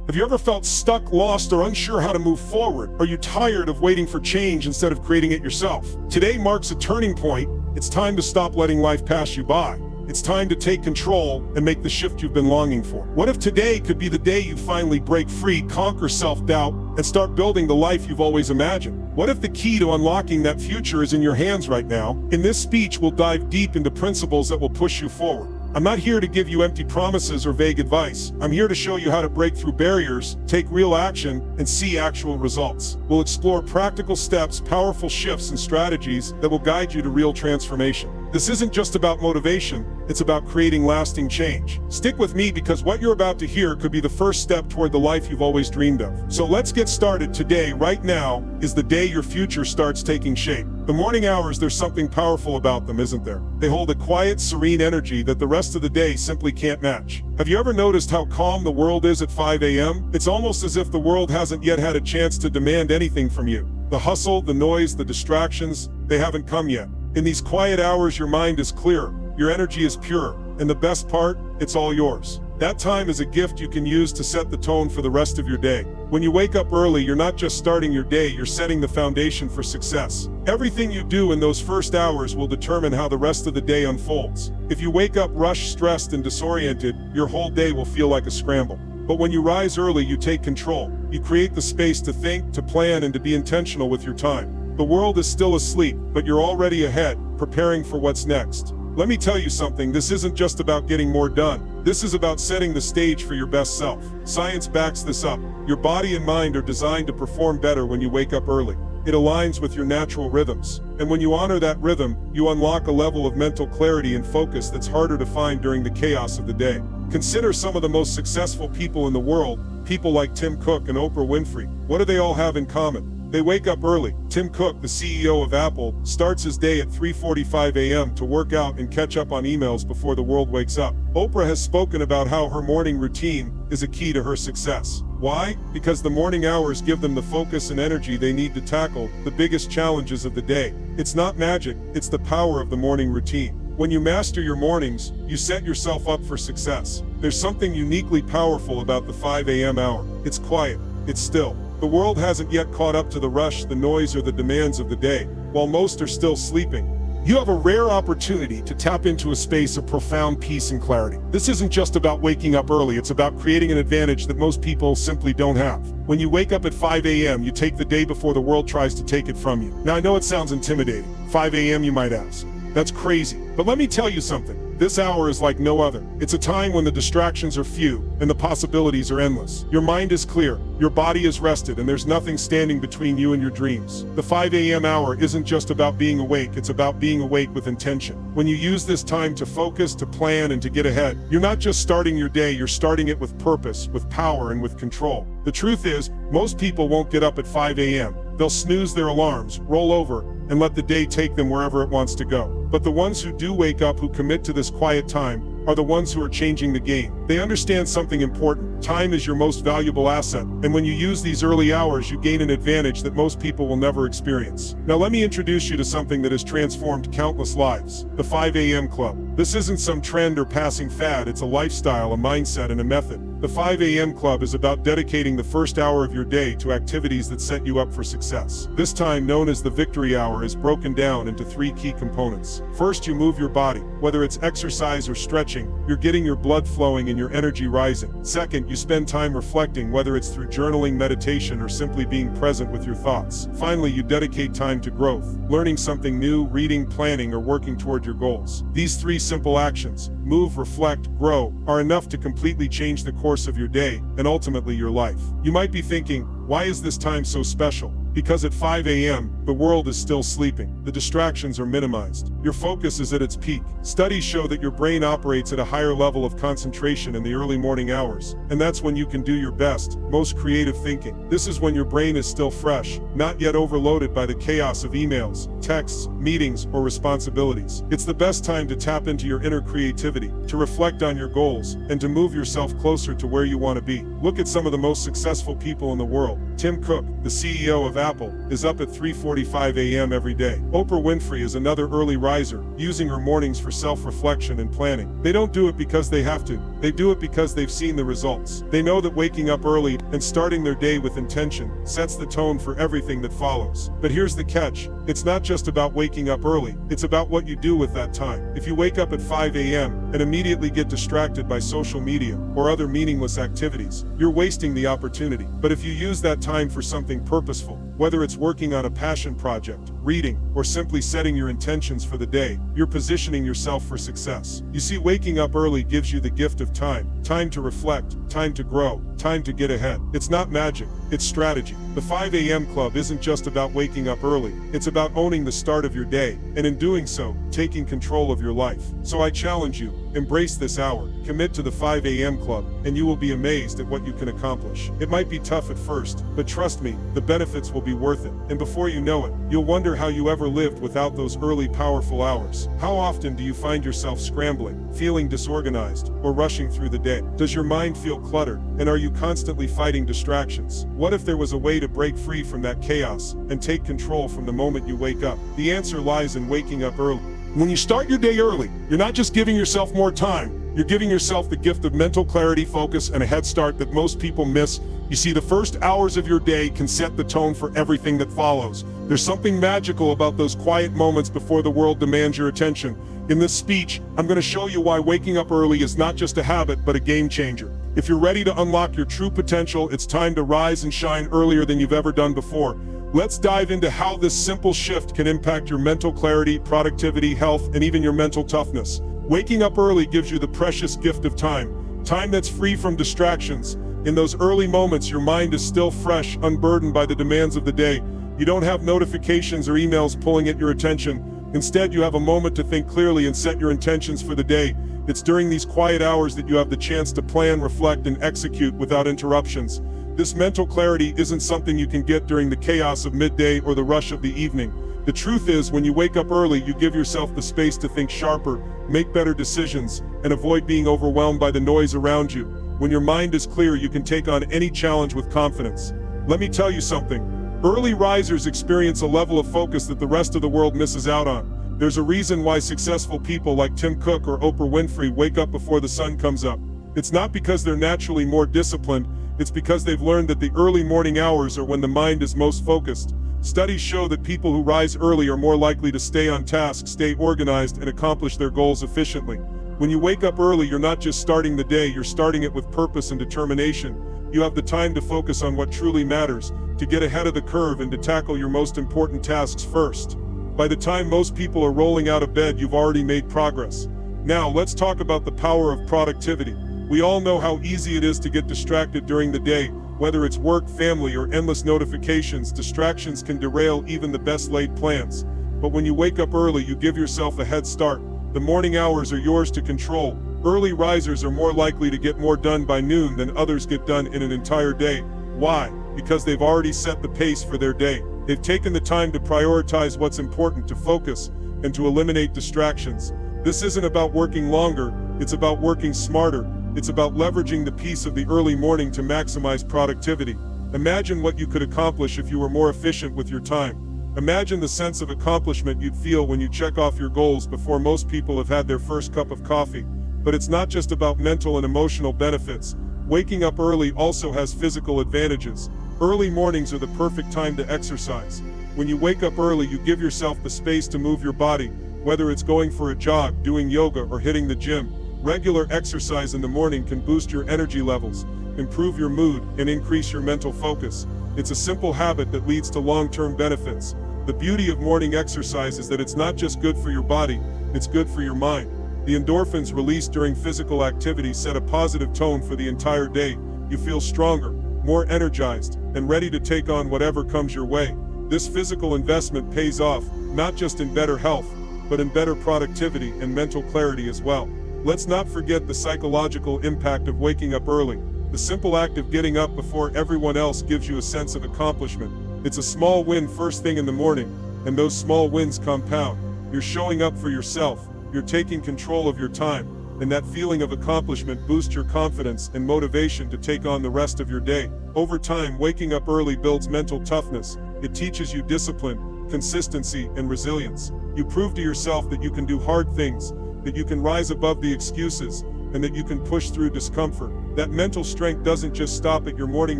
Have you ever felt stuck, lost, or unsure how to move forward? Are you tired of waiting for change instead of creating it yourself? Today marks a turning point. It's time to stop letting life pass you by. It's time to take control and make the shift you've been longing for. What if today could be the day you finally break free, conquer self-doubt, and start building the life you've always imagined? What if the key to unlocking that future is in your hands right now? In this speech, we'll dive deep into principles that will push you forward. I'm not here to give you empty promises or vague advice. I'm here to show you how to break through barriers, take real action, and see actual results. We'll explore practical steps, powerful shifts, and strategies that will guide you to real transformation. This isn't just about motivation, it's about creating lasting change. Stick with me because what you're about to hear could be the first step toward the life you've always dreamed of. So let's get started today. Right now is the day your future starts taking shape. The morning hours, there's something powerful about them, isn't there? They hold a quiet, serene energy that the rest of the day simply can't match. Have you ever noticed how calm the world is at 5 a.m.? It's almost as if the world hasn't yet had a chance to demand anything from you. The hustle, the noise, the distractions, they haven't come yet. In these quiet hours, your mind is clear, your energy is pure, and the best part, it's all yours. That time is a gift you can use to set the tone for the rest of your day. When you wake up early, you're not just starting your day, you're setting the foundation for success. Everything you do in those first hours will determine how the rest of the day unfolds. If you wake up rushed, stressed, and disoriented, your whole day will feel like a scramble. But when you rise early, you take control. You create the space to think, to plan, and to be intentional with your time. The world is still asleep, but you're already ahead, preparing for what's next. Let me tell you something, this isn't just about getting more done. This is about setting the stage for your best self. Science backs this up. Your body and mind are designed to perform better when you wake up early. It aligns with your natural rhythms. And when you honor that rhythm, you unlock a level of mental clarity and focus that's harder to find during the chaos of the day. Consider some of the most successful people in the world, people like Tim Cook and Oprah Winfrey. What do they all have in common? They wake up early. Tim Cook, the CEO of Apple, starts his day at 3:45 a.m. to work out and catch up on emails before the world wakes up. Oprah has spoken about how her morning routine is a key to her success. Why? Because the morning hours give them the focus and energy they need to tackle the biggest challenges of the day. It's not magic, it's the power of the morning routine. When you master your mornings, you set yourself up for success. There's something uniquely powerful about the 5 a.m. hour. It's quiet, it's still. The world hasn't yet caught up to the rush, the noise, or the demands of the day, while most are still sleeping. You have a rare opportunity to tap into a space of profound peace and clarity. This isn't just about waking up early, it's about creating an advantage that most people simply don't have. When you wake up at 5 a.m., you take the day before the world tries to take it from you. Now I know it sounds intimidating. 5 a.m. you might ask. That's crazy. But let me tell you something. This hour is like no other. It's a time when the distractions are few and the possibilities are endless. Your mind is clear, your body is rested, and there's nothing standing between you and your dreams. The 5 a.m. hour isn't just about being awake, it's about being awake with intention. When you use this time to focus, to plan, and to get ahead, you're not just starting your day, you're starting it with purpose, with power, and with control. The truth is, most people won't get up at 5 a.m. They'll snooze their alarms, roll over, and let the day take them wherever it wants to go. But the ones who do wake up, who commit to this quiet time, are the ones who are changing the game. They understand something important. Time is your most valuable asset, and when you use these early hours, you gain an advantage that most people will never experience. Now let me introduce you to something that has transformed countless lives. The 5 a.m. Club. This isn't some trend or passing fad, it's a lifestyle, a mindset, and a method. The 5 a.m. Club is about dedicating the first hour of your day to activities that set you up for success. This time, known as the Victory Hour, is broken down into 3 key components. First, you move your body. Whether it's exercise or stretching, you're getting your blood flowing and your energy rising. Second, you spend time reflecting, whether it's through journaling, meditation, or simply being present with your thoughts. Finally, you dedicate time to growth, learning something new, reading, planning, or working toward your goals. These 3 simple actions, move, reflect, grow, are enough to completely change the course of your day and ultimately your life. You might be thinking, why is this time so special? Because at 5 a.m., the world is still sleeping. The distractions are minimized. Your focus is at its peak. Studies show that your brain operates at a higher level of concentration in the early morning hours, and that's when you can do your best, most creative thinking. This is when your brain is still fresh, not yet overloaded by the chaos of emails, texts, meetings, or responsibilities. It's the best time to tap into your inner creativity, to reflect on your goals, and to move yourself closer to where you want to be. Look at some of the most successful people in the world. Tim Cook, the CEO of Apple, is up at 3:45 a.m. every day. Oprah Winfrey is another early riser riser, using her mornings for self-reflection and planning. They don't do it because they have to. They do it because they've seen the results. They know that waking up early and starting their day with intention sets the tone for everything that follows. But here's the catch. It's not just about waking up early. It's about what you do with that time. If you wake up at 5 a.m. and immediately get distracted by social media or other meaningless activities, you're wasting the opportunity. But if you use that time for something purposeful, whether it's working on a passion project, reading, or simply setting your intentions for the day, you're positioning yourself for success. You see, waking up early gives you the gift of time. Time to reflect, time to grow, time to get ahead. It's not magic, it's strategy. The 5 a.m. club isn't just about waking up early. It's about owning the start of your day, and in doing so, taking control of your life. So I challenge you, embrace this hour, commit to the 5 a.m. club, and you will be amazed at what you can accomplish. It might be tough at first, but trust me, the benefits will be worth it. And before you know it, you'll wonder how you ever lived without those early powerful hours. How often do you find yourself scrambling, feeling disorganized, or rushing through the day? Does your mind feel cluttered, and are you constantly fighting distractions? What if there was a way to break free from that chaos and take control from the moment you wake up? The answer lies in waking up early. When you start your day early, you're not just giving yourself more time, you're giving yourself the gift of mental clarity, focus, and a head start that most people miss. You see, the first hours of your day can set the tone for everything that follows. There's something magical about those quiet moments before the world demands your attention. In this speech, I'm going to show you why waking up early is not just a habit, but a game changer. If you're ready to unlock your true potential, it's time to rise and shine earlier than you've ever done before. Let's dive into how this simple shift can impact your mental clarity, productivity, health, and even your mental toughness. Waking up early gives you the precious gift of time. Time that's free from distractions. In those early moments, your mind is still fresh, unburdened by the demands of the day. You don't have notifications or emails pulling at your attention. Instead, you have a moment to think clearly and set your intentions for the day. It's during these quiet hours that you have the chance to plan, reflect, and execute without interruptions. This mental clarity isn't something you can get during the chaos of midday or the rush of the evening. The truth is, when you wake up early, you give yourself the space to think sharper, make better decisions, and avoid being overwhelmed by the noise around you. When your mind is clear, you can take on any challenge with confidence. Let me tell you something. Early risers experience a level of focus that the rest of the world misses out on. There's a reason why successful people like Tim Cook or Oprah Winfrey wake up before the sun comes up. It's not because they're naturally more disciplined, it's because they've learned that the early morning hours are when the mind is most focused. Studies show that people who rise early are more likely to stay on task, stay organized, and accomplish their goals efficiently. When you wake up early, you're not just starting the day, you're starting it with purpose and determination. You have the time to focus on what truly matters, to get ahead of the curve and to tackle your most important tasks first. By the time most people are rolling out of bed, you've already made progress. Now, let's talk about the power of productivity. We all know how easy it is to get distracted during the day. Whether it's work, family, or endless notifications, distractions can derail even the best laid plans. But when you wake up early, you give yourself a head start. The morning hours are yours to control. Early risers are more likely to get more done by noon than others get done in an entire day. Why? Because they've already set the pace for their day. They've taken the time to prioritize what's important, to focus, and to eliminate distractions. This isn't about working longer, it's about working smarter. It's about leveraging the peace of the early morning to maximize productivity. Imagine what you could accomplish if you were more efficient with your time. Imagine the sense of accomplishment you'd feel when you check off your goals before most people have had their first cup of coffee. But it's not just about mental and emotional benefits. Waking up early also has physical advantages. Early mornings are the perfect time to exercise. When you wake up early, you give yourself the space to move your body, whether it's going for a jog, doing yoga, or hitting the gym. Regular exercise in the morning can boost your energy levels, improve your mood, and increase your mental focus. It's a simple habit that leads to long-term benefits. The beauty of morning exercise is that it's not just good for your body, it's good for your mind. The endorphins released during physical activity set a positive tone for the entire day. You feel stronger, more energized, and ready to take on whatever comes your way. This physical investment pays off, not just in better health, but in better productivity and mental clarity as well. Let's not forget the psychological impact of waking up early. The simple act of getting up before everyone else gives you a sense of accomplishment. It's a small win first thing in the morning, and those small wins compound. You're showing up for yourself, you're taking control of your time, and that feeling of accomplishment boosts your confidence and motivation to take on the rest of your day. Over time, waking up early builds mental toughness. It teaches you discipline, consistency, and resilience. You prove to yourself that you can do hard things, that you can rise above the excuses, and that you can push through discomfort. That mental strength doesn't just stop at your morning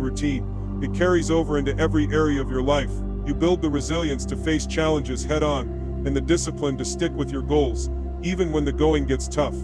routine, it carries over into every area of your life. You build the resilience to face challenges head on, and the discipline to stick with your goals, even when the going gets tough.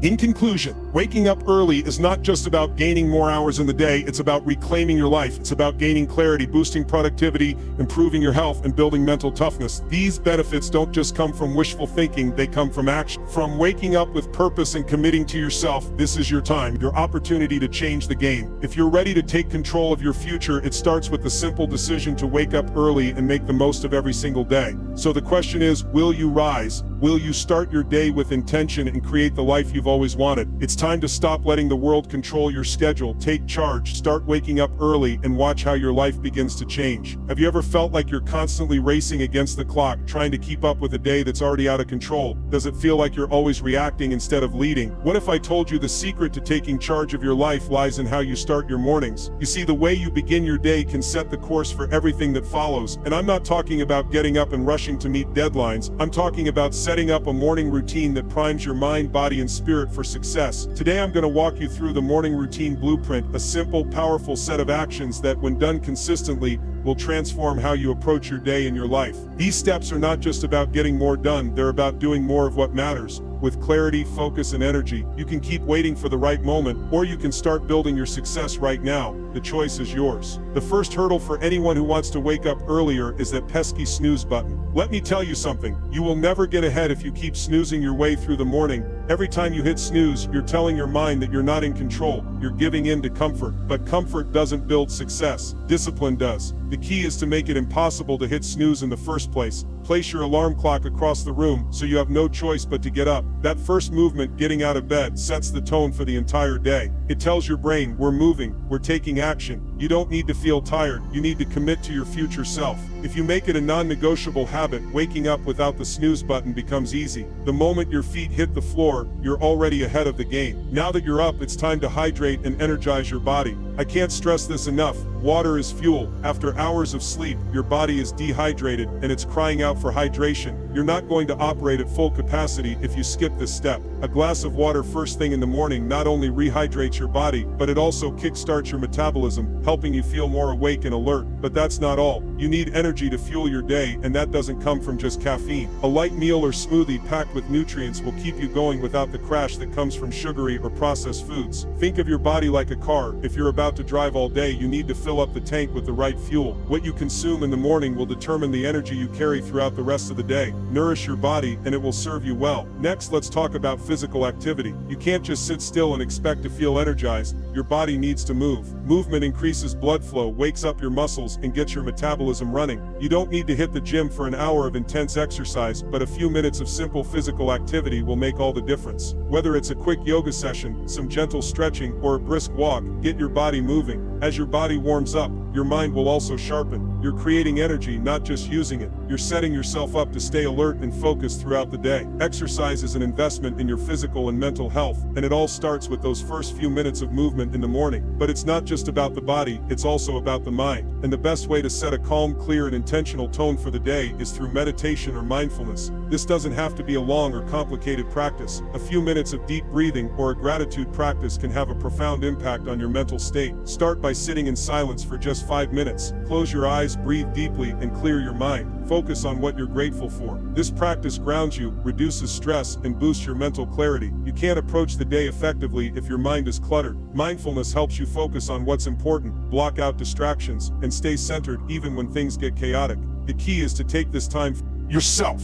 In conclusion, waking up early is not just about gaining more hours in the day, it's about reclaiming your life. It's about gaining clarity, boosting productivity, improving your health, and building mental toughness. These benefits don't just come from wishful thinking, they come from action. From waking up with purpose and committing to yourself, this is your time, your opportunity to change the game. If you're ready to take control of your future, it starts with the simple decision to wake up early and make the most of every single day. So the question is, will you rise? Will you start your day with intention and create the life you've always wanted? It's time to stop letting the world control your schedule. Take charge, start waking up early, and watch how your life begins to change. Have you ever felt like you're constantly racing against the clock, trying to keep up with a day that's already out of control? Does it feel like you're always reacting instead of leading? What if I told you the secret to taking charge of your life lies in how you start your mornings? You see, the way you begin your day can set the course for everything that follows. And I'm not talking about getting up and rushing to meet deadlines. I'm talking about setting up a morning routine that primes your mind, body, and spirit for success. Today I'm going to walk you through the morning routine blueprint, a simple, powerful set of actions that, when done consistently, will transform how you approach your day and your life. These steps are not just about getting more done, they're about doing more of what matters. With clarity, focus, and energy, you can keep waiting for the right moment, or you can start building your success right now. The choice is yours. The first hurdle for anyone who wants to wake up earlier is that pesky snooze button. Let me tell you something, you will never get ahead if you keep snoozing your way through the morning. Every time you hit snooze, you're telling your mind that you're not in control. You're giving in to comfort. But comfort doesn't build success. Discipline does. The key is to make it impossible to hit snooze in the first place. Place your alarm clock across the room so you have no choice but to get up. That first movement, getting out of bed, sets the tone for the entire day. It tells your brain, we're moving, we're taking action. You don't need to feel tired, you need to commit to your future self. If you make it a non-negotiable habit, waking up without the snooze button becomes easy. The moment your feet hit the floor, you're already ahead of the game. Now that you're up, it's time to hydrate and energize your body. I can't stress this enough. Water is fuel. After hours of sleep, your body is dehydrated and it's crying out for hydration. You're not going to operate at full capacity if you skip this step. A glass of water first thing in the morning not only rehydrates your body, but it also kickstarts your metabolism, helping you feel more awake and alert. But that's not all. You need energy to fuel your day, and that doesn't come from just caffeine. A light meal or smoothie packed with nutrients will keep you going without the crash that comes from sugary or processed foods. Think of your body like a car. If you're about to drive all day, you need to fill up the tank with the right fuel. What you consume in the morning will determine the energy you carry throughout the rest of the day. Nourish your body, and it will serve you well. Next, let's talk about physical activity. You can't just sit still and expect to feel energized. Your body needs to move. Movement increases blood flow, wakes up your muscles, and gets your metabolism running. You don't need to hit the gym for an hour of intense exercise, but a few minutes of simple physical activity will make all the difference. Whether it's a quick yoga session, some gentle stretching, or a brisk walk, get your body moving. As your body warms up, your mind will also sharpen. You're creating energy, not just using it. You're setting yourself up to stay alert and focused throughout the day. Exercise is an investment in your physical and mental health, and it all starts with those first few minutes of movement in the morning. But it's not just about the body, it's also about the mind. And the best way to set a calm, clear, and intentional tone for the day is through meditation or mindfulness. This doesn't have to be a long or complicated practice. A few minutes of deep breathing or a gratitude practice can have a profound impact on your mental state. Start by sitting in silence for just 5 minutes. Close your eyes, breathe deeply, and clear your mind. Focus on what you're grateful for. This practice grounds you, reduces stress, and boosts your mental clarity. You can't approach the day effectively if your mind is cluttered. Mindfulness helps you focus on what's important, block out distractions, and stay centered even when things get chaotic. The key is to take this time for yourself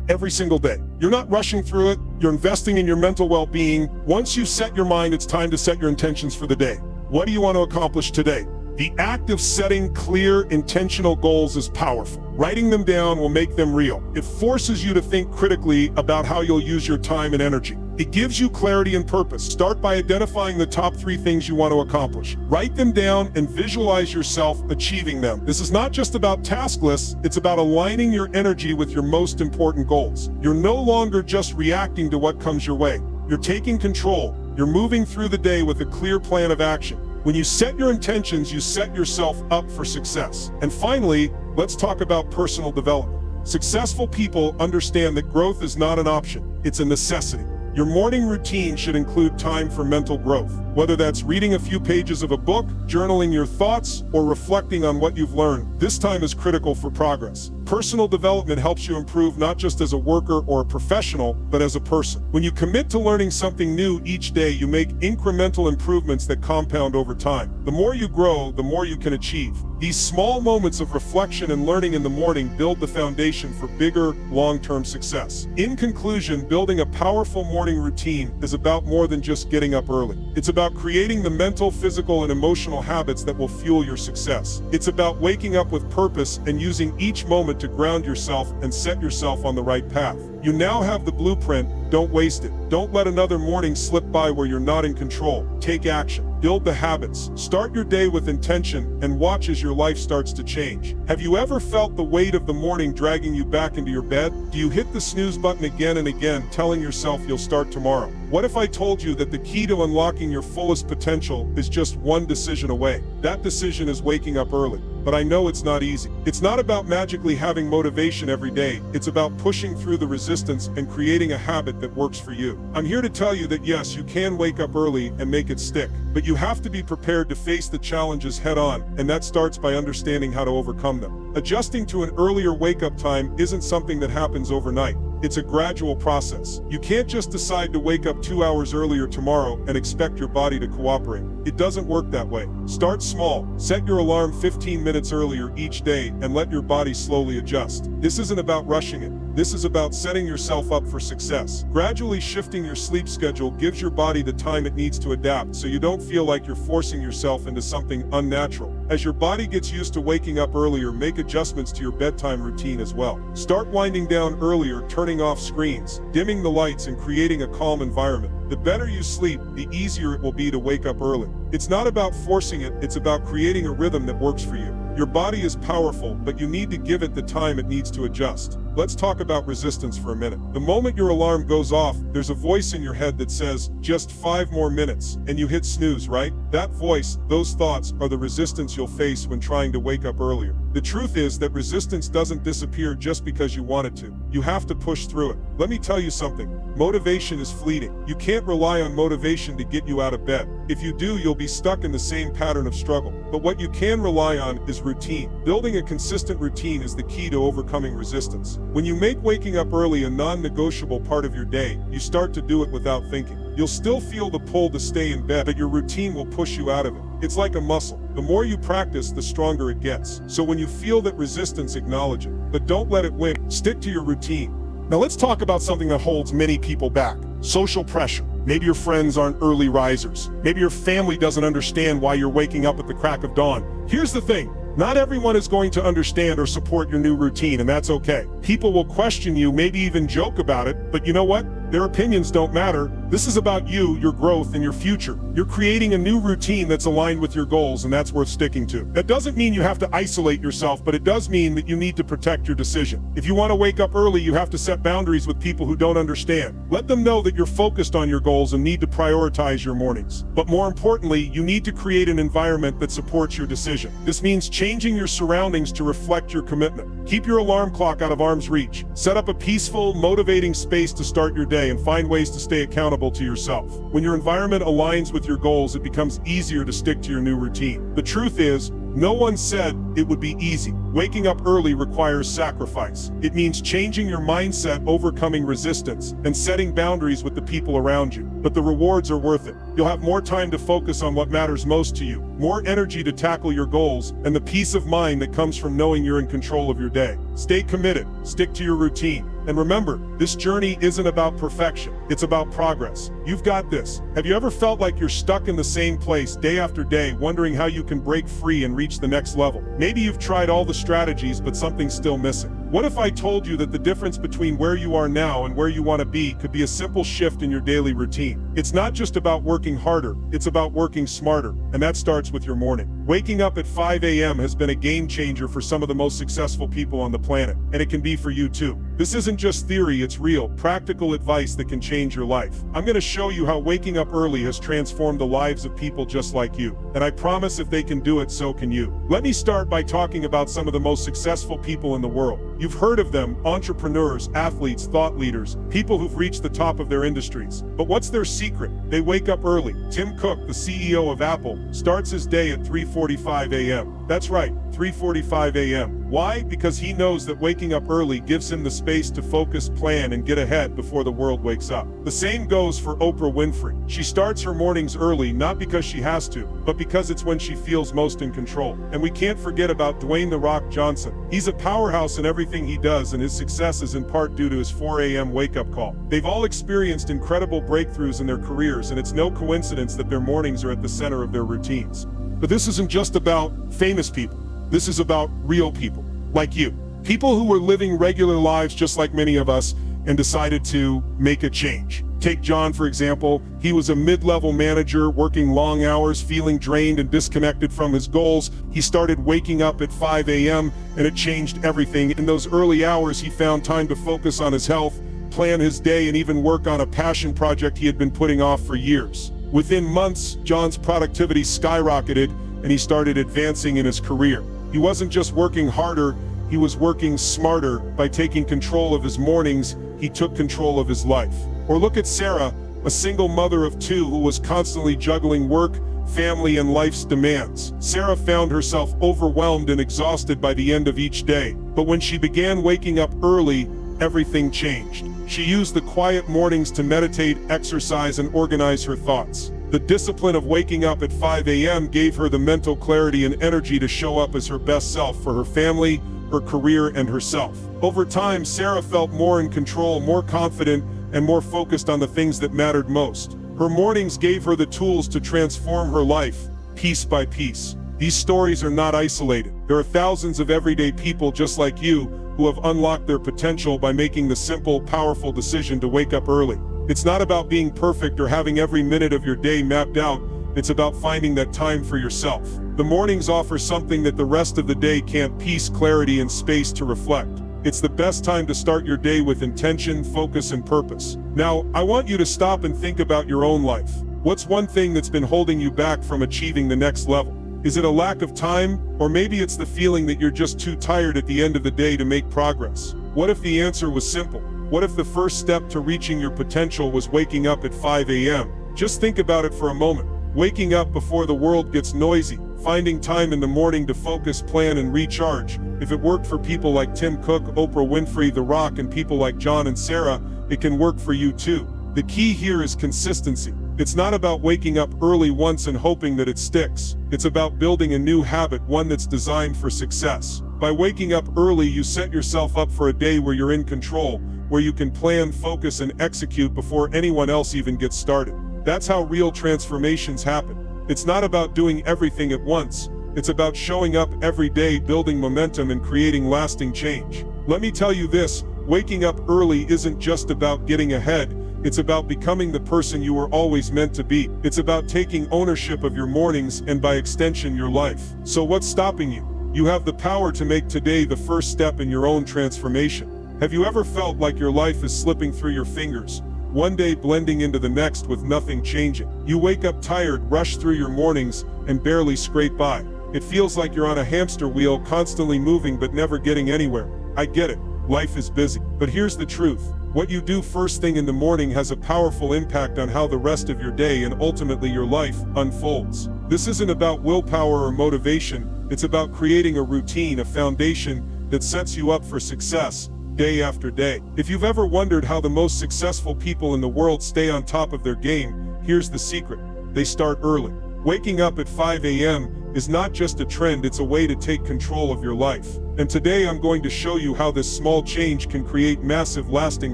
every single day. You're not rushing through it, you're investing in your mental well-being. Once you set your mind, it's time to set your intentions for the day. What do you want to accomplish today? The act of setting clear, intentional goals is powerful. Writing them down will make them real. It forces you to think critically about how you'll use your time and energy. It gives you clarity and purpose. Start by identifying the top 3 things you want to accomplish. Write them down and visualize yourself achieving them. This is not just about task lists, it's about aligning your energy with your most important goals. You're no longer just reacting to what comes your way. You're taking control. You're moving through the day with a clear plan of action. When you set your intentions, you set yourself up for success. And finally, let's talk about personal development. Successful people understand that growth is not an option, it's a necessity. Your morning routine should include time for mental growth, whether that's reading a few pages of a book, journaling your thoughts, or reflecting on what you've learned. This time is critical for progress. Personal development helps you improve not just as a worker or a professional, but as a person. When you commit to learning something new each day, you make incremental improvements that compound over time. The more you grow, the more you can achieve. These small moments of reflection and learning in the morning build the foundation for bigger, long-term success. In conclusion, building a powerful morning routine is about more than just getting up early. It's about creating the mental, physical, and emotional habits that will fuel your success. It's about waking up with purpose and using each moment to ground yourself and set yourself on the right path. You now have the blueprint. Don't waste it. Don't let another morning slip by where you're not in control. Take action. Build the habits. Start your day with intention and watch as your life starts to change. Have you ever felt the weight of the morning dragging you back into your bed? Do you hit the snooze button again and again, telling yourself you'll start tomorrow? What if I told you that the key to unlocking your fullest potential is just one decision away? That decision is waking up early. But I know it's not easy. It's not about magically having motivation every day. It's about pushing through the resistance and creating a habit that works for you. I'm here to tell you that yes, you can wake up early and make it stick, but you have to be prepared to face the challenges head on, and that starts by understanding how to overcome them. Adjusting to an earlier wake-up time isn't something that happens overnight. It's a gradual process. You can't just decide to wake up 2 hours earlier tomorrow and expect your body to cooperate. It doesn't work that way. Start small. Set your alarm 15 minutes earlier each day and let your body slowly adjust. This isn't about rushing it. This is about setting yourself up for success. Gradually shifting your sleep schedule gives your body the time it needs to adapt, so you don't feel like you're forcing yourself into something unnatural. As your body gets used to waking up earlier, make adjustments to your bedtime routine as well. Start winding down earlier, turning off screens, dimming the lights, and creating a calm environment. The better you sleep, the easier it will be to wake up early. It's not about forcing it, it's about creating a rhythm that works for you. Your body is powerful, but you need to give it the time it needs to adjust. Let's talk about resistance for a minute. The moment your alarm goes off, there's a voice in your head that says, just 5 more minutes, and you hit snooze, right? That voice, those thoughts, are the resistance you'll face when trying to wake up earlier. The truth is that resistance doesn't disappear just because you want it to. You have to push through it. Let me tell you something. Motivation is fleeting. You can't rely on motivation to get you out of bed. If you do, you'll be stuck in the same pattern of struggle. But what you can rely on is routine. Building a consistent routine is the key to overcoming resistance. When you make waking up early a non-negotiable part of your day, you start to do it without thinking. You'll still feel the pull to stay in bed, but your routine will push you out of it. It's like a muscle. The more you practice, the stronger it gets. So when you feel that resistance, acknowledge it. But don't let it win. Stick to your routine. Now let's talk about something that holds many people back. Social pressure. Maybe your friends aren't early risers. Maybe your family doesn't understand why you're waking up at the crack of dawn. Here's the thing. Not everyone is going to understand or support your new routine, and that's okay. People will question you, maybe even joke about it, but you know what? Their opinions don't matter. This is about you, your growth, and your future. You're creating a new routine that's aligned with your goals, and that's worth sticking to. That doesn't mean you have to isolate yourself, but it does mean that you need to protect your decision. If you want to wake up early, you have to set boundaries with people who don't understand. Let them know that you're focused on your goals and need to prioritize your mornings. But more importantly, you need to create an environment that supports your decision. This means changing your surroundings to reflect your commitment. Keep your alarm clock out of arm's reach. Set up a peaceful, motivating space to start your day and find ways to stay accountable to yourself. When your environment aligns with your goals, it becomes easier to stick to your new routine. The truth is, no one said it would be easy. Waking up early requires sacrifice. It means changing your mindset, overcoming resistance, and setting boundaries with the people around you. But the rewards are worth it. You'll have more time to focus on what matters most to you, more energy to tackle your goals, and the peace of mind that comes from knowing you're in control of your day. Stay committed, stick to your routine, and remember, this journey isn't about perfection, it's about progress. You've got this. Have you ever felt like you're stuck in the same place day after day, wondering how you can break free and reach the next level? Maybe you've tried all the strategies, but something's still missing. What if I told you that the difference between where you are now and where you want to be could be a simple shift in your daily routine? It's not just about working harder, it's about working smarter, and that starts with your morning. Waking up at 5 a.m. has been a game changer for some of the most successful people on the planet, and it can be for you too. This isn't just theory, it's real, practical advice that can change your life. I'm going to show you how waking up early has transformed the lives of people just like you, and I promise if they can do it, so can you. Let me start by talking about some of the most successful people in the world. You've heard of them: entrepreneurs, athletes, thought leaders, people who've reached the top of their industries. But what's their secret? They wake up early. Tim Cook, the CEO of Apple, starts his day at 3:45 a.m. That's right, 3:45 a.m. Why? Because he knows that waking up early gives him the space to focus, plan, and get ahead before the world wakes up. The same goes for Oprah Winfrey. She starts her mornings early, not because she has to, but because it's when she feels most in control. And we can't forget about Dwayne "The Rock" Johnson. He's a powerhouse in everything he does, and his success is in part due to his 4 a.m. wake-up call. They've all experienced incredible breakthroughs in their careers, and it's no coincidence that their mornings are at the center of their routines. But this isn't just about famous people. This is about real people, like you. People who were living regular lives just like many of us and decided to make a change. Take John, for example. He was a mid-level manager working long hours, feeling drained and disconnected from his goals. He started waking up at 5 a.m. and it changed everything. In those early hours, he found time to focus on his health, plan his day, and even work on a passion project he had been putting off for years. Within months, John's productivity skyrocketed and he started advancing in his career. He wasn't just working harder, he was working smarter. By taking control of his mornings, he took control of his life. Or look at Sarah, a single mother of two who was constantly juggling work, family, and life's demands. Sarah found herself overwhelmed and exhausted by the end of each day. But when she began waking up early, everything changed. She used the quiet mornings to meditate, exercise, and organize her thoughts. The discipline of waking up at 5 a.m. gave her the mental clarity and energy to show up as her best self for her family, her career, and herself. Over time, Sarah felt more in control, more confident, and more focused on the things that mattered most. Her mornings gave her the tools to transform her life, piece by piece. These stories are not isolated. There are thousands of everyday people just like you who have unlocked their potential by making the simple, powerful decision to wake up early. It's not about being perfect or having every minute of your day mapped out. It's about finding that time for yourself. The mornings offer something that the rest of the day can't: peace, clarity, and space to reflect. It's the best time to start your day with intention, focus, and purpose. Now, I want you to stop and think about your own life. What's one thing that's been holding you back from achieving the next level? Is it a lack of time? Or maybe it's the feeling that you're just too tired at the end of the day to make progress? What if the answer was simple? What if the first step to reaching your potential was waking up at 5 a.m.? Just think about it for a moment. Waking up before the world gets noisy, finding time in the morning to focus, plan, and recharge. If it worked for people like Tim Cook, Oprah Winfrey, The Rock, and people like John and Sarah, it can work for you too. The key here is consistency. It's not about waking up early once and hoping that it sticks. It's about building a new habit, one that's designed for success. By waking up early, you set yourself up for a day where you're in control, where you can plan, focus, and execute before anyone else even gets started. That's how real transformations happen. It's not about doing everything at once. It's about showing up every day, building momentum, and creating lasting change. Let me tell you this, waking up early isn't just about getting ahead. It's about becoming the person you were always meant to be. It's about taking ownership of your mornings and, by extension, your life. So what's stopping you? You have the power to make today the first step in your own transformation. Have you ever felt like your life is slipping through your fingers, one day blending into the next with nothing changing? You wake up tired, rush through your mornings, and barely scrape by. It feels like you're on a hamster wheel, constantly moving but never getting anywhere. I get it. Life is busy. But here's the truth. What you do first thing in the morning has a powerful impact on how the rest of your day and ultimately your life unfolds. This isn't about willpower or motivation. It's about creating a routine, a foundation that sets you up for success day after day. If you've ever wondered how the most successful people in the world stay on top of their game, here's the secret. They start early. Waking up at 5 a.m. is not just a trend, it's a way to take control of your life. And today I'm going to show you how this small change can create massive, lasting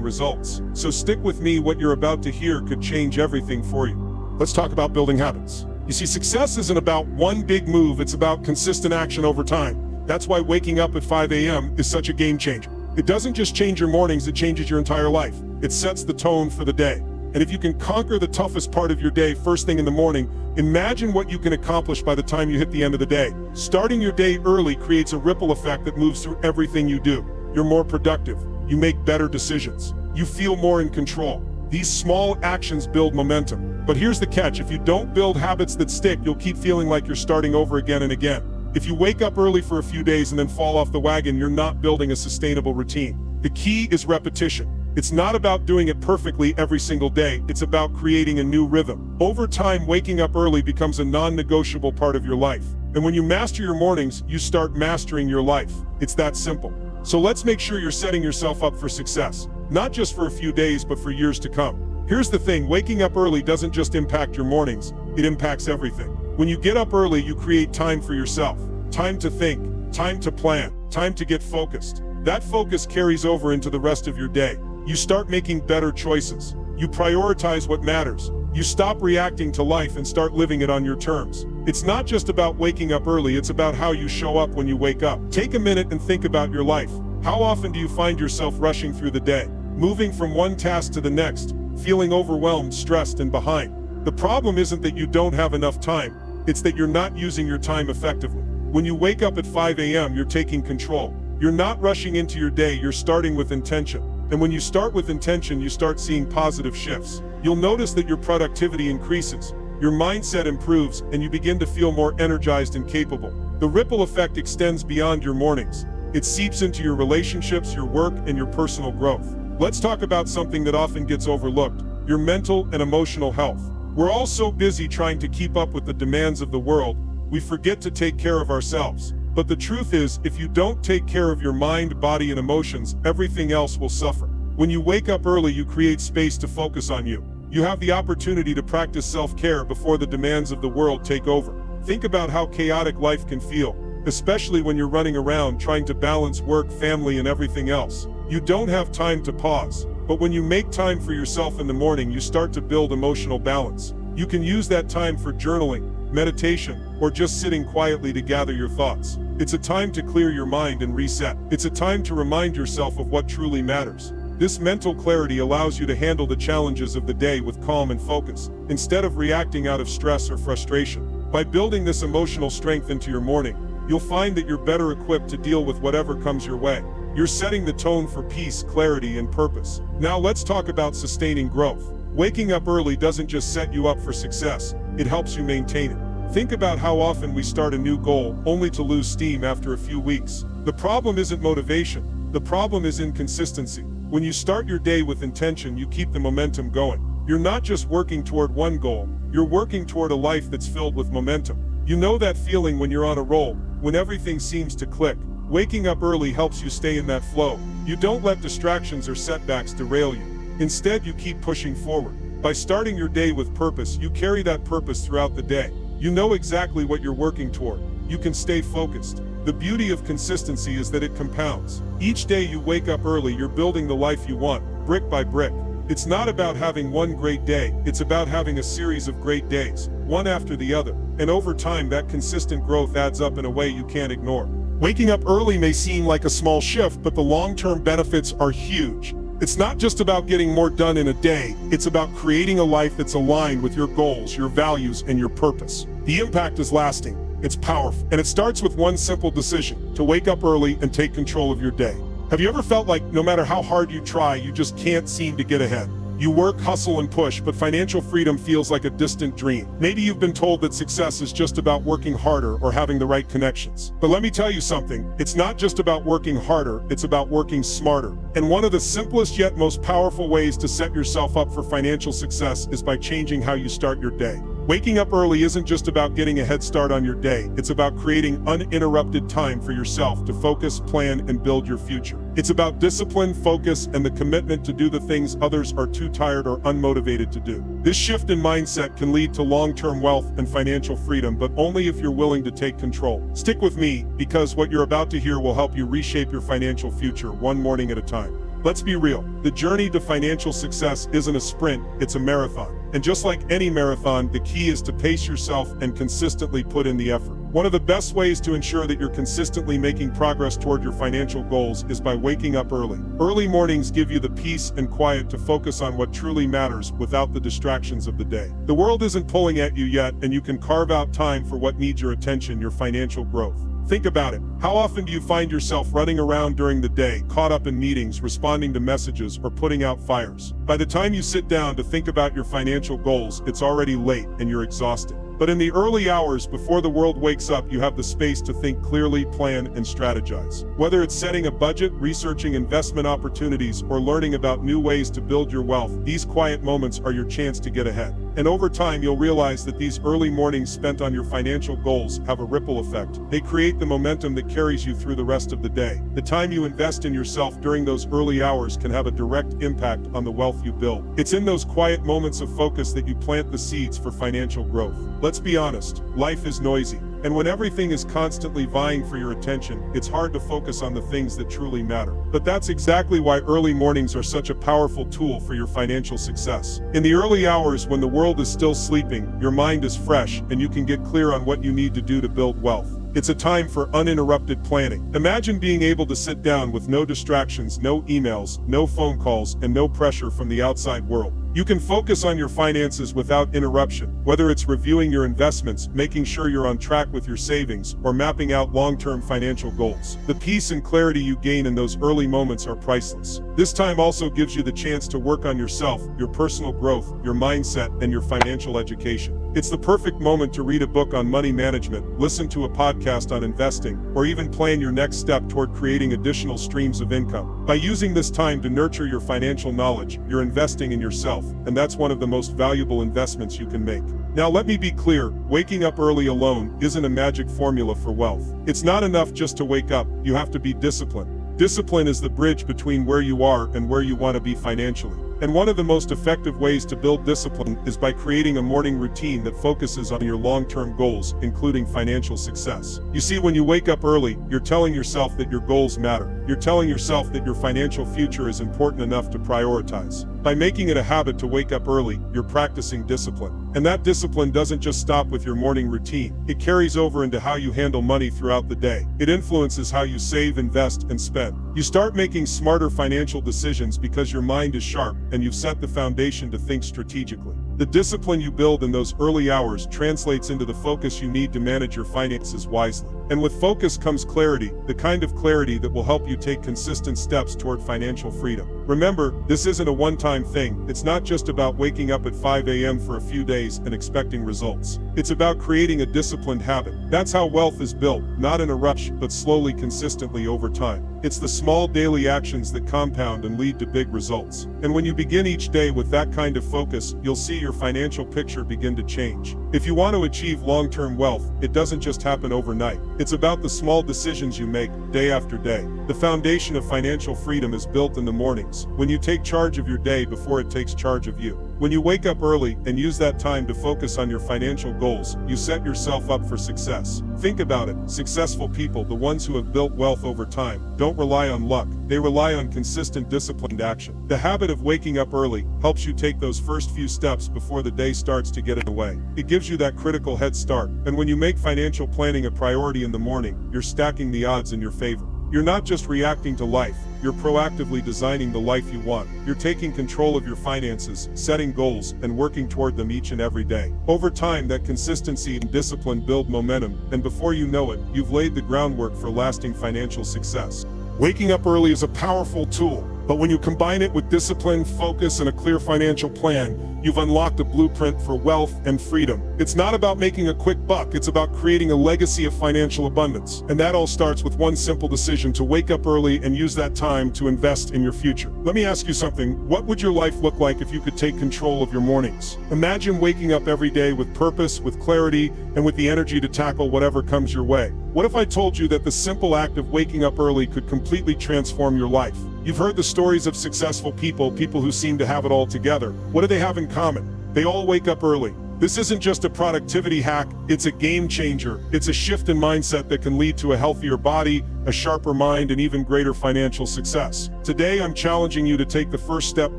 results. So stick with me, what you're about to hear could change everything for you. Let's talk about building habits. You see, success isn't about one big move, it's about consistent action over time. That's why waking up at 5 a.m. is such a game changer. It doesn't just change your mornings, it changes your entire life. It sets the tone for the day. And if you can conquer the toughest part of your day first thing in the morning, imagine what you can accomplish by the time you hit the end of the day. Starting your day early creates a ripple effect that moves through everything you do. You're more productive. You make better decisions. You feel more in control. These small actions build momentum. But here's the catch. If you don't build habits that stick, you'll keep feeling like you're starting over again and again. If you wake up early for a few days and then fall off the wagon, you're not building a sustainable routine. The key is repetition. It's not about doing it perfectly every single day, it's about creating a new rhythm. Over time, waking up early becomes a non-negotiable part of your life. And when you master your mornings, you start mastering your life. It's that simple. So let's make sure you're setting yourself up for success. Not just for a few days, but for years to come. Here's the thing, waking up early doesn't just impact your mornings, it impacts everything. When you get up early, you create time for yourself. Time to think, time to plan, time to get focused. That focus carries over into the rest of your day. You start making better choices. You prioritize what matters. You stop reacting to life and start living it on your terms. It's not just about waking up early, it's about how you show up when you wake up. Take a minute and think about your life. How often do you find yourself rushing through the day, moving from one task to the next, feeling overwhelmed, stressed, and behind? The problem isn't that you don't have enough time, it's that you're not using your time effectively. When you wake up at 5 a.m., you're taking control. You're not rushing into your day, you're starting with intention. And when you start with intention, you start seeing positive shifts. You'll notice that your productivity increases, your mindset improves, and you begin to feel more energized and capable. The ripple effect extends beyond your mornings. It seeps into your relationships, your work, and your personal growth. Let's talk about something that often gets overlooked, your mental and emotional health. We're all so busy trying to keep up with the demands of the world, we forget to take care of ourselves. But the truth is, if you don't take care of your mind, body, and emotions, everything else will suffer. When you wake up early, you create space to focus on you. You have the opportunity to practice self-care before the demands of the world take over. Think about how chaotic life can feel, especially when you're running around trying to balance work, family, and everything else. You don't have time to pause. But when you make time for yourself in the morning, you start to build emotional balance. You can use that time for journaling, meditation, or just sitting quietly to gather your thoughts. It's a time to clear your mind and reset. It's a time to remind yourself of what truly matters. This mental clarity allows you to handle the challenges of the day with calm and focus, instead of reacting out of stress or frustration. By building this emotional strength into your morning, you'll find that you're better equipped to deal with whatever comes your way. You're setting the tone for peace, clarity, and purpose. Now let's talk about sustaining growth. Waking up early doesn't just set you up for success, it helps you maintain it. Think about how often we start a new goal only to lose steam after a few weeks. The problem isn't motivation, the problem is inconsistency. When you start your day with intention, you keep the momentum going. You're not just working toward one goal, you're working toward a life that's filled with momentum. You know that feeling when you're on a roll, when everything seems to click. Waking up early helps you stay in that flow. You don't let distractions or setbacks derail you. Instead, you keep pushing forward. By starting your day with purpose, you carry that purpose throughout the day. You know exactly what you're working toward. You can stay focused. The beauty of consistency is that it compounds. Each day you wake up early, you're building the life you want, brick by brick. It's not about having one great day, it's about having a series of great days, one after the other. And over time, that consistent growth adds up in a way you can't ignore. Waking up early may seem like a small shift, but the long-term benefits are huge. It's not just about getting more done in a day, it's about creating a life that's aligned with your goals, your values, and your purpose. The impact is lasting, it's powerful, and it starts with one simple decision: to wake up early and take control of your day. Have you ever felt like no matter how hard you try, you just can't seem to get ahead? You work, hustle, and push, but financial freedom feels like a distant dream. Maybe you've been told that success is just about working harder or having the right connections. But let me tell you something, it's not just about working harder, it's about working smarter. And one of the simplest yet most powerful ways to set yourself up for financial success is by changing how you start your day. Waking up early isn't just about getting a head start on your day, it's about creating uninterrupted time for yourself to focus, plan, and build your future. It's about discipline, focus, and the commitment to do the things others are too tired or unmotivated to do. This shift in mindset can lead to long-term wealth and financial freedom, but only if you're willing to take control. Stick with me, because what you're about to hear will help you reshape your financial future one morning at a time. Let's be real, the journey to financial success isn't a sprint, it's a marathon. And just like any marathon, the key is to pace yourself and consistently put in the effort. One of the best ways to ensure that you're consistently making progress toward your financial goals is by waking up early. Early mornings give you the peace and quiet to focus on what truly matters without the distractions of the day. The world isn't pulling at you yet, and you can carve out time for what needs your attention, your financial growth. Think about it. How often do you find yourself running around during the day, caught up in meetings, responding to messages, or putting out fires? By the time you sit down to think about your financial goals, it's already late and you're exhausted. But in the early hours before the world wakes up, you have the space to think clearly, plan, and strategize. Whether it's setting a budget, researching investment opportunities, or learning about new ways to build your wealth, these quiet moments are your chance to get ahead. And over time, you'll realize that these early mornings spent on your financial goals have a ripple effect. They create the momentum that carries you through the rest of the day. The time you invest in yourself during those early hours can have a direct impact on the wealth you build. It's in those quiet moments of focus that you plant the seeds for financial growth. Let's be honest, life is noisy. And when everything is constantly vying for your attention, it's hard to focus on the things that truly matter. But that's exactly why early mornings are such a powerful tool for your financial success. In the early hours when the world is still sleeping, your mind is fresh, and you can get clear on what you need to do to build wealth. It's a time for uninterrupted planning. Imagine being able to sit down with no distractions, no emails, no phone calls, and no pressure from the outside world. You can focus on your finances without interruption, whether it's reviewing your investments, making sure you're on track with your savings, or mapping out long-term financial goals. The peace and clarity you gain in those early moments are priceless. This time also gives you the chance to work on yourself, your personal growth, your mindset, and your financial education. It's the perfect moment to read a book on money management, listen to a podcast on investing, or even plan your next step toward creating additional streams of income. By using this time to nurture your financial knowledge, you're investing in yourself, and that's one of the most valuable investments you can make. Now let me be clear, waking up early alone isn't a magic formula for wealth. It's not enough just to wake up, you have to be disciplined. Discipline is the bridge between where you are and where you want to be financially. And one of the most effective ways to build discipline is by creating a morning routine that focuses on your long-term goals, including financial success. You see, when you wake up early, you're telling yourself that your goals matter. You're telling yourself that your financial future is important enough to prioritize. By making it a habit to wake up early, you're practicing discipline. And that discipline doesn't just stop with your morning routine. It carries over into how you handle money throughout the day. It influences how you save, invest, and spend. You start making smarter financial decisions because your mind is sharp and you've set the foundation to think strategically. The discipline you build in those early hours translates into the focus you need to manage your finances wisely. And with focus comes clarity, the kind of clarity that will help you take consistent steps toward financial freedom. Remember, this isn't a one-time thing. It's not just about waking up at 5 a.m. for a few days and expecting results. It's about creating a disciplined habit. That's how wealth is built, not in a rush, but slowly, consistently over time. It's the small daily actions that compound and lead to big results. And when you begin each day with that kind of focus, you'll see your financial picture begin to change. If you want to achieve long-term wealth, it doesn't just happen overnight. It's about the small decisions you make, day after day. The foundation of financial freedom is built in the mornings, when you take charge of your day before it takes charge of you. When you wake up early and use that time to focus on your financial goals, you set yourself up for success. Think about it. Successful people, the ones who have built wealth over time, don't rely on luck. They rely on consistent, disciplined action. The habit of waking up early helps you take those first few steps before the day starts to get in the way. It gives you that critical head start. And when you make financial planning a priority in the morning, you're stacking the odds in your favor. You're not just reacting to life, you're proactively designing the life you want. You're taking control of your finances, setting goals, and working toward them each and every day. Over time, that consistency and discipline build momentum, and before you know it, you've laid the groundwork for lasting financial success. Waking up early is a powerful tool, but when you combine it with discipline, focus, and a clear financial plan, you've unlocked a blueprint for wealth and freedom. It's not about making a quick buck, it's about creating a legacy of financial abundance. And that all starts with one simple decision: to wake up early and use that time to invest in your future. Let me ask you something. What would your life look like if you could take control of your mornings? Imagine waking up every day with purpose, with clarity, and with the energy to tackle whatever comes your way. What if I told you that the simple act of waking up early could completely transform your life? You've heard the stories of successful people who seem to have it all together. What do they have in common? They all wake up early. This isn't just a productivity hack, it's a game changer. It's a shift in mindset that can lead to a healthier body, a sharper mind, and even greater financial success. Today, I'm challenging you to take the first step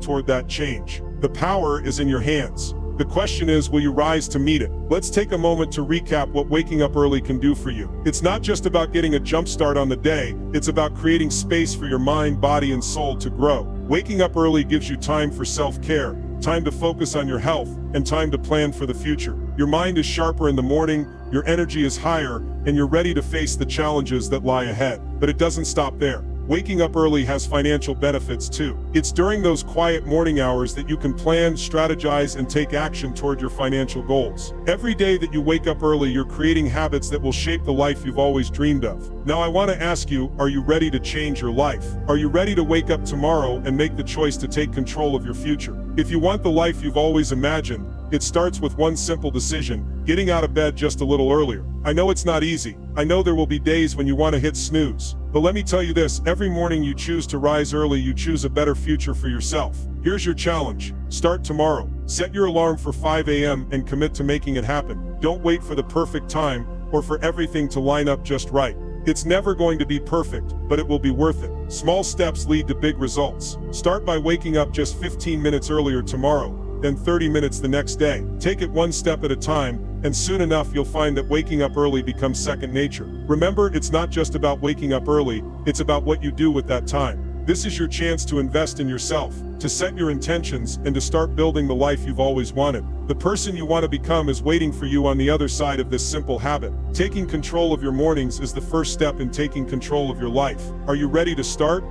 toward that change. The power is in your hands. The question is, will you rise to meet it? Let's take a moment to recap what waking up early can do for you. It's not just about getting a jump start on the day, it's about creating space for your mind, body, and soul to grow. Waking up early gives you time for self-care, time to focus on your health, and time to plan for the future. Your mind is sharper in the morning, your energy is higher, and you're ready to face the challenges that lie ahead. But it doesn't stop there. Waking up early has financial benefits too. It's during those quiet morning hours that you can plan, strategize, and take action toward your financial goals. Every day that you wake up early, you're creating habits that will shape the life you've always dreamed of. Now I want to ask you, are you ready to change your life? Are you ready to wake up tomorrow and make the choice to take control of your future? If you want the life you've always imagined, it starts with one simple decision: getting out of bed just a little earlier. I know it's not easy. I know there will be days when you want to hit snooze. But let me tell you this, every morning you choose to rise early, you choose a better future for yourself. Here's your challenge. Start tomorrow. Set your alarm for 5 a.m. and commit to making it happen. Don't wait for the perfect time or for everything to line up just right. It's never going to be perfect, but it will be worth it. Small steps lead to big results. Start by waking up just 15 minutes earlier tomorrow, then 30 minutes the next day. Take it one step at a time, and soon enough you'll find that waking up early becomes second nature. Remember, it's not just about waking up early, it's about what you do with that time. This is your chance to invest in yourself, to set your intentions, and to start building the life you've always wanted. The person you want to become is waiting for you on the other side of this simple habit. Taking control of your mornings is the first step in taking control of your life. Are you ready to start?